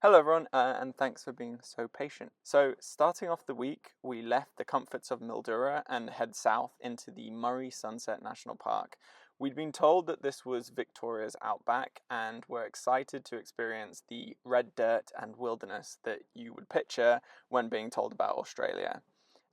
Hello, everyone, and thanks for being so patient. So, starting off the week, we left the comforts of Mildura and head south into the Murray Sunset National Park. We'd been told that this was Victoria's outback, and we're excited to experience the red dirt and wilderness that you would picture when being told about Australia.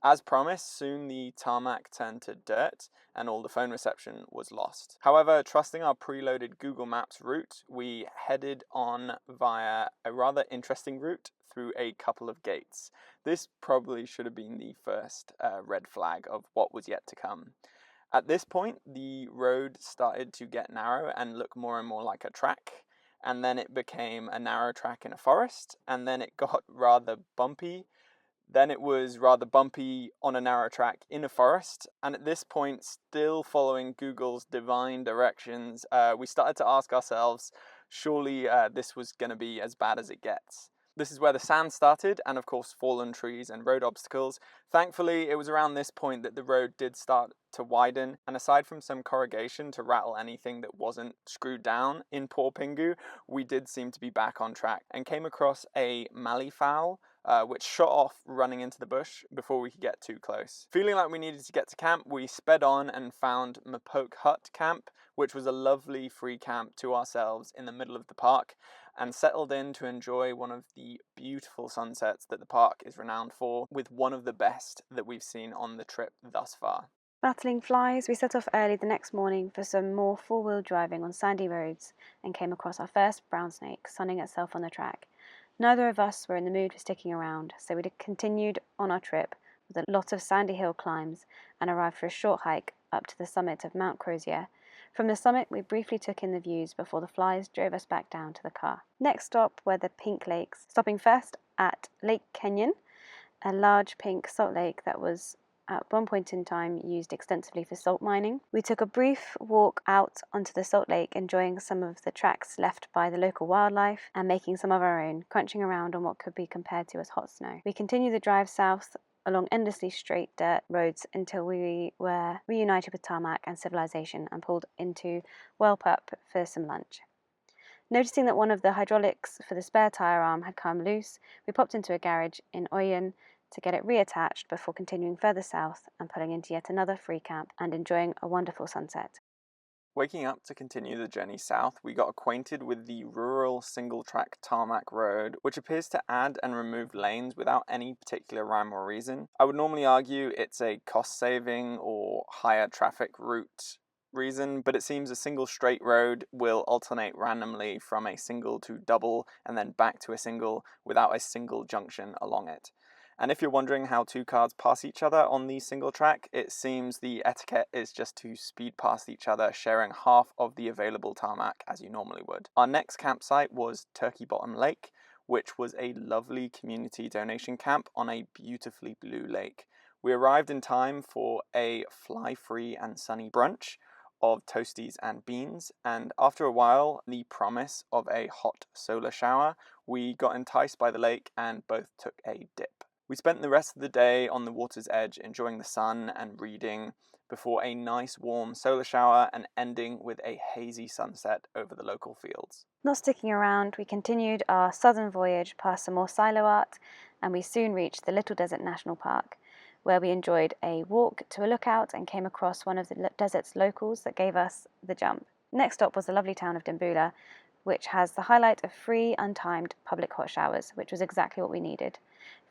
As promised, soon the tarmac turned to dirt and all the phone reception was lost. However, trusting our preloaded Google Maps route, we headed on via a rather interesting route through a couple of gates. This probably should have been the first red flag of what was yet to come. At this point, the road started to get narrow and look more and more like a track, and then it became a narrow track in a forest, and then it got rather bumpy, then it was rather bumpy on a narrow track in a forest, and at this point, still following Google's divine directions, we started to ask ourselves, surely this was going to be as bad as it gets. This is where the sand started, and of course fallen trees and road obstacles. Thankfully, it was around this point that the road did start to widen, and aside from some corrugation to rattle anything that wasn't screwed down in poor Pingu, we did seem to be back on track, and came across a mallee fowl, which shot off running into the bush before we could get too close. Feeling like we needed to get to camp, we sped on and found Mapoke Hut Camp, which was a lovely free camp to ourselves in the middle of the park, and settled in to enjoy one of the beautiful sunsets that the park is renowned for, with one of the best that we've seen on the trip thus far. Battling flies, we set off early the next morning for some more four-wheel driving on sandy roads and came across our first brown snake sunning itself on the track. Neither of us were in the mood for sticking around, so we continued on our trip with a lot of sandy hill climbs and arrived for a short hike up to the summit of Mount Crozier. From the summit, we briefly took in the views before the flies drove us back down to the car. Next stop were the Pink Lakes, stopping first at Lake Kenyon, a large pink salt lake that was at one point in time used extensively for salt mining. We took a brief walk out onto the salt lake, enjoying some of the tracks left by the local wildlife and making some of our own, crunching around on what could be compared to as hot snow. We continued the drive south along endlessly straight dirt roads until we were reunited with tarmac and civilization and pulled into Wellpup for some lunch. Noticing that one of the hydraulics for the spare tyre arm had come loose, we popped into a garage in Oyen to get it reattached before continuing further south and pulling into yet another free camp and enjoying a wonderful sunset. Waking up to continue the journey south, we got acquainted with the rural single-track tarmac road, which appears to add and remove lanes without any particular rhyme or reason. I would normally argue it's a cost-saving or higher traffic route reason, but it seems a single straight road will alternate randomly from a single to double and then back to a single without a single junction along it. And if you're wondering how two cars pass each other on the single track, it seems the etiquette is just to speed past each other, sharing half of the available tarmac as you normally would. Our next campsite was Turkey Bottom Lake, which was a lovely community donation camp on a beautifully blue lake. We arrived in time for a fly-free and sunny brunch of toasties and beans, and after a while, the promise of a hot solar shower, we got enticed by the lake and both took a dip. We spent the rest of the day on the water's edge enjoying the sun and reading before a nice warm solar shower and ending with a hazy sunset over the local fields. Not sticking around, we continued our southern voyage past some more silo art and we soon reached the Little Desert National Park, where we enjoyed a walk to a lookout and came across one of the desert's locals that gave us the jump. Next stop was the lovely town of Dimbula, which has the highlight of free, untimed public hot showers, which was exactly what we needed.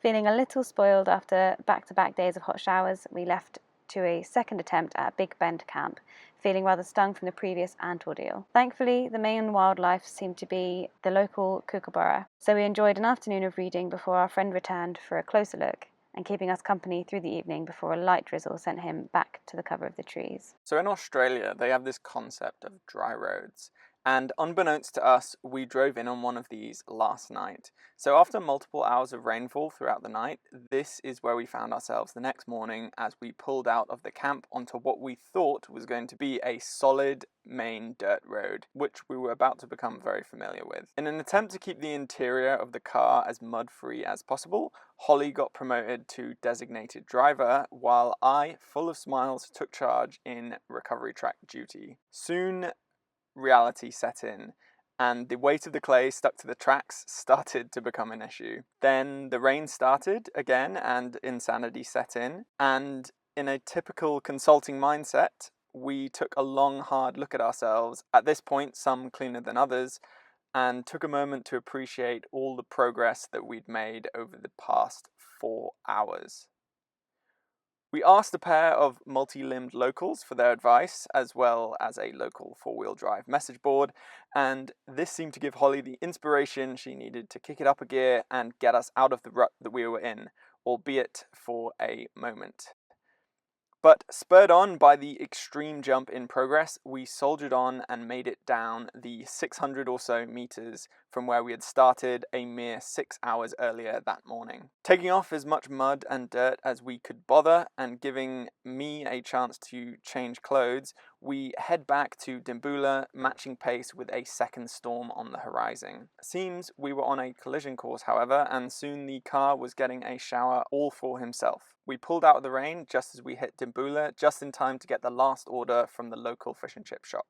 Feeling a little spoiled after back-to-back days of hot showers, we left to a second attempt at Big Bend Camp, feeling rather stung from the previous ant ordeal. Thankfully, the main wildlife seemed to be the local kookaburra, so we enjoyed an afternoon of reading before our friend returned for a closer look and keeping us company through the evening before a light drizzle sent him back to the cover of the trees. So in Australia, they have this concept of dry roads. And unbeknownst to us, we drove in on one of these last night. So after multiple hours of rainfall throughout the night, this is where we found ourselves the next morning as we pulled out of the camp onto what we thought was going to be a solid main dirt road, which we were about to become very familiar with. In an attempt to keep the interior of the car as mud-free as possible, Holly got promoted to designated driver, while I, full of smiles, took charge in recovery track duty. Soon reality set in, and the weight of the clay stuck to the tracks started to become an issue. Then the rain started again and insanity set in, and in a typical consulting mindset, we took a long, hard look at ourselves, at this point some cleaner than others, and took a moment to appreciate all the progress that we'd made over the past 4 hours. We asked a pair of multi-limbed locals for their advice, as well as a local four-wheel drive message board, and this seemed to give Holly the inspiration she needed to kick it up a gear and get us out of the rut that we were in, albeit for a moment. But spurred on by the extreme jump in progress, we soldiered on and made it down the 600 or so meters from where we had started a mere 6 hours earlier that morning. Taking off as much mud and dirt as we could bother and giving me a chance to change clothes, we head back to Dimboola, matching pace with a second storm on the horizon. Seems we were on a collision course, however, and soon the car was getting a shower all for himself. We pulled out of the rain just as we hit Dimboola, just in time to get the last order from the local fish and chip shop.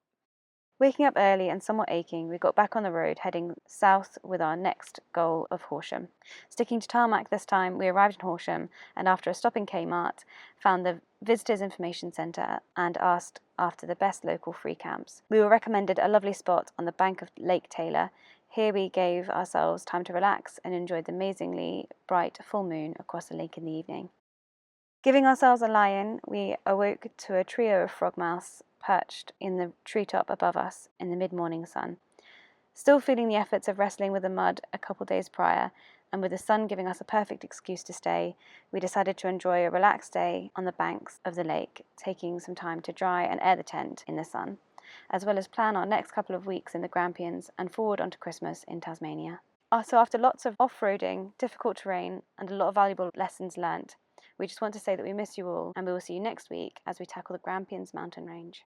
Waking up early and somewhat aching, we got back on the road, heading south with our next goal of Horsham. Sticking to tarmac this time, we arrived in Horsham and after a stop in Kmart, found the Visitors Information Centre and asked after the best local free camps. We were recommended a lovely spot on the bank of Lake Taylor. Here we gave ourselves time to relax and enjoyed the amazingly bright full moon across the lake in the evening. Giving ourselves a lie-in, we awoke to a trio of frogmouths perched in the treetop above us in the mid-morning sun. Still feeling the efforts of wrestling with the mud a couple days prior, and with the sun giving us a perfect excuse to stay, we decided to enjoy a relaxed day on the banks of the lake, taking some time to dry and air the tent in the sun, as well as plan our next couple of weeks in the Grampians and forward onto Christmas in Tasmania. So after lots of off-roading, difficult terrain, and a lot of valuable lessons learnt, we just want to say that we miss you all, and we will see you next week as we tackle the Grampians mountain range.